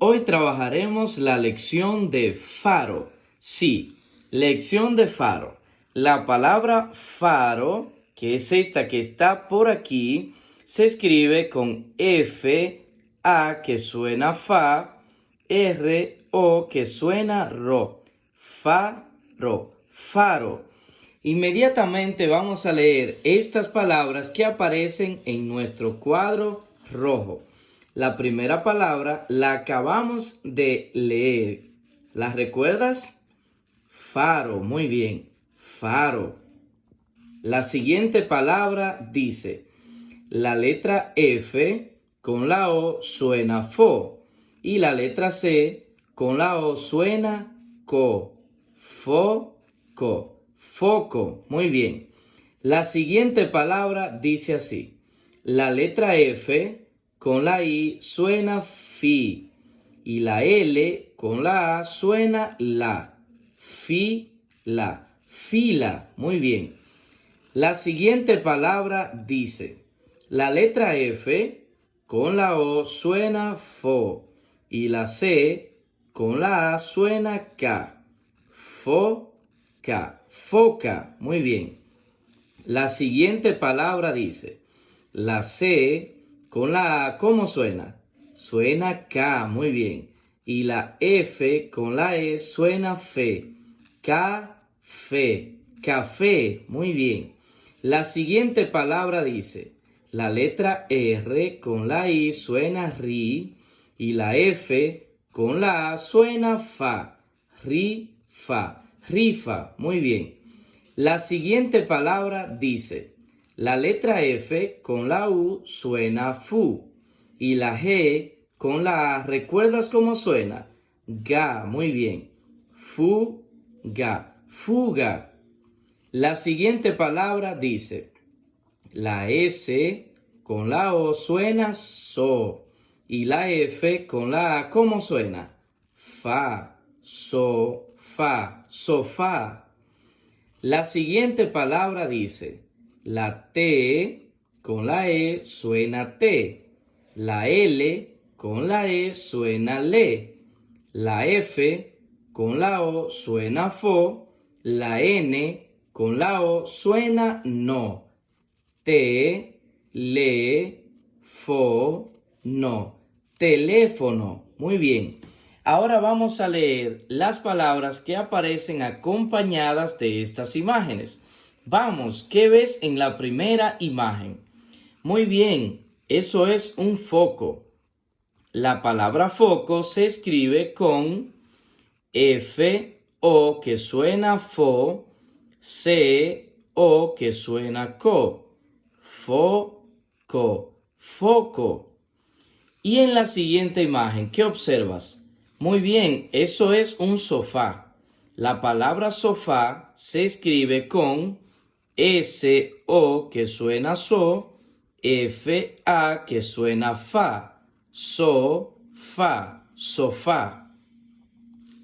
Hoy trabajaremos la lección de faro. Sí, lección de faro. La palabra faro, que es esta que está por aquí, se escribe con F, A que suena fa, R, O que suena ro. Faro, faro. Inmediatamente vamos a leer estas palabras que aparecen en nuestro cuadro rojo. La primera palabra la acabamos de leer. ¿La recuerdas? Faro, muy bien. Faro. La siguiente palabra dice, la letra F con la O suena fo y la letra C con la O suena co. Foco. Foco. Muy bien. La siguiente palabra dice así. La letra F con la I suena fi y la L con la A suena la. Fila. Fila. Muy bien. La siguiente palabra dice. La letra F con la O suena fo y la C con la A suena ca. Foca. Foca. Muy bien. La siguiente palabra dice, la C con la A, ¿cómo suena? Suena K, muy bien. Y la F con la E suena fe. Café, café, muy bien. La siguiente palabra dice, la letra R con la I suena ri y la F con la A suena fa. Rifa, rifa, muy bien. La siguiente palabra dice, la letra F con la U suena fu y la G con la A, ¿recuerdas cómo suena? Ga, muy bien. Fuga, fuga. La siguiente palabra dice, la S con la O suena so y la F con la A, ¿cómo suena? Fa, so, fa, sofá. La siguiente palabra dice, la T con la E suena T, la L con la E suena le, la F con la O suena fo, la N con la O suena no, T, le, fo, no, teléfono. Muy bien. Ahora vamos a leer las palabras que aparecen acompañadas de estas imágenes. Vamos, ¿qué ves en la primera imagen? Muy bien, eso es un foco. La palabra foco se escribe con F, O que suena fo, C, O que suena co. Foco, foco. Y en la siguiente imagen, ¿qué observas? Muy bien, eso es un sofá. La palabra sofá se escribe con S-O que suena so, F-A que suena fa. So-fa, sofá.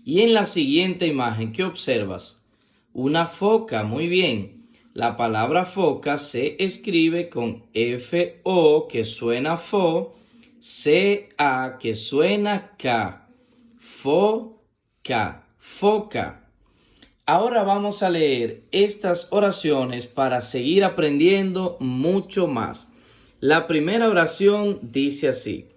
Y en la siguiente imagen, ¿qué observas? Una foca, muy bien. La palabra foca se escribe con F-O que suena fo, C-A que suena K. Foca, foca. Ahora vamos a leer estas oraciones para seguir aprendiendo mucho más. La primera oración dice así.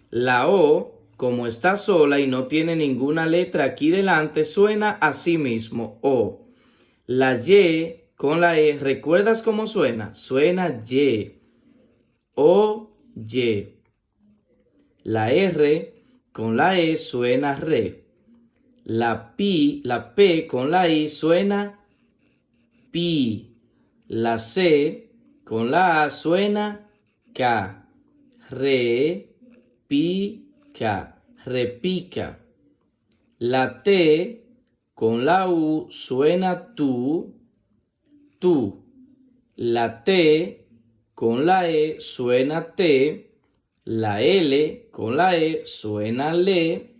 La O, como está sola y no tiene ninguna letra aquí delante, suena así mismo, O. La Y con la E, ¿recuerdas cómo suena? Suena Y. O, Y. La R con la E suena Re. La P con la I suena Pi. La C con la A suena K. Repica, repica. La T con la U suena tú. La T con la E suena te. La L con la E suena le.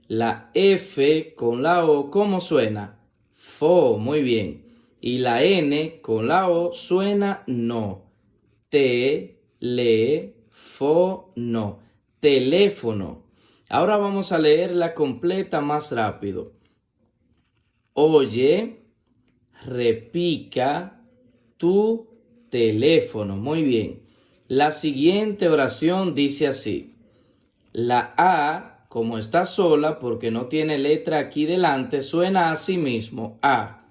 La F con la O, ¿cómo suena? Fo, muy bien. Y la N con la O suena no. Te, le, fo, no. Teléfono. Ahora vamos a leerla completa más rápido. Oye, repica tu teléfono. Muy bien. La siguiente oración dice así. La A, como está sola porque no tiene letra aquí delante, suena a sí mismo A.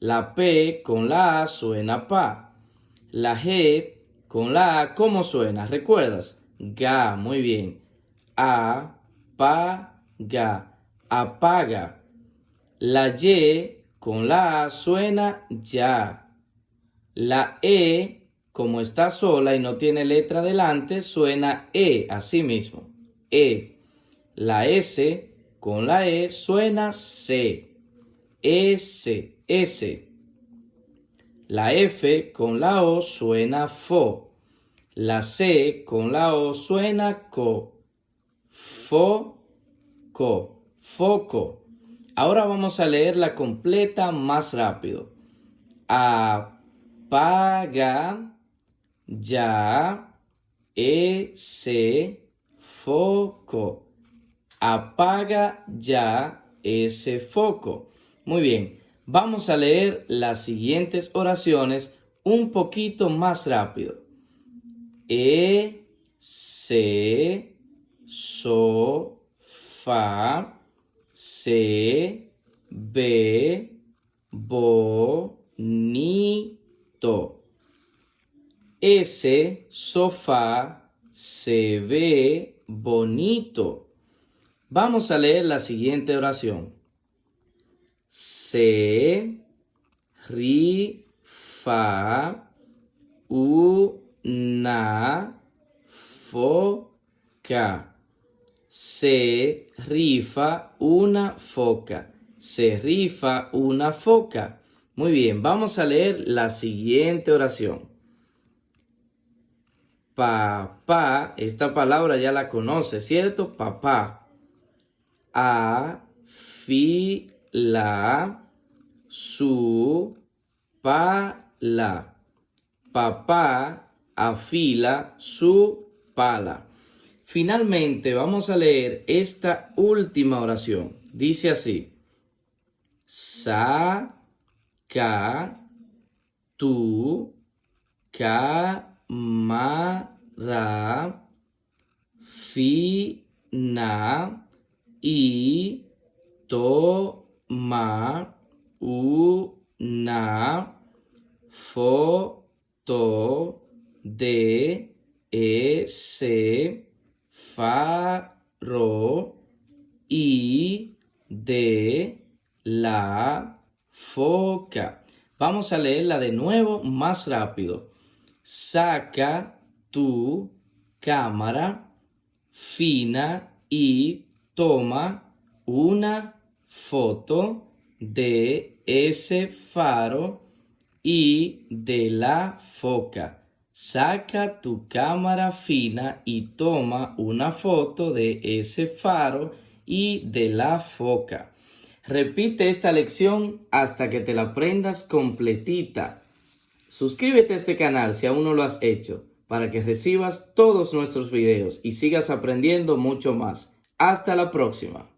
La P con la A suena pa. La G con la A, ¿cómo suena? ¿Recuerdas? Ga, muy bien. A, pa, ga. Apaga. La Y con la A suena ya. La E, como está sola y no tiene letra delante, suena E, así mismo. E. La S con la E suena C. S, S. La F con la O suena fo. La C con la O suena co. Fo, co, foco. Ahora vamos a leerla completa más rápido. Apaga ya ese foco. Apaga ya ese foco. Muy bien, vamos a leer las siguientes oraciones un poquito más rápido. Se, so, fa, se, ve, bonito. Ese sofá se ve bonito. Vamos a leer la siguiente oración. Se rifa una foca. Se rifa una foca. Se rifa una foca. Muy bien, vamos a leer la siguiente oración. Papá, esta palabra ya la conoce, ¿cierto? Papá. Afila su pala. Papá afila su pala. Finalmente vamos a leer esta última oración. Dice así. Saca tu cámara fina y toma una foto de ese faro y de la foca. Vamos a leerla de nuevo más rápido. Saca tu cámara fina y toma una foto de ese faro y de la foca. Saca tu cámara fina y toma una foto de ese faro y de la foca. Repite esta lección hasta que te la aprendas completita. Suscríbete a este canal si aún no lo has hecho, para que recibas todos nuestros videos y sigas aprendiendo mucho más. Hasta la próxima.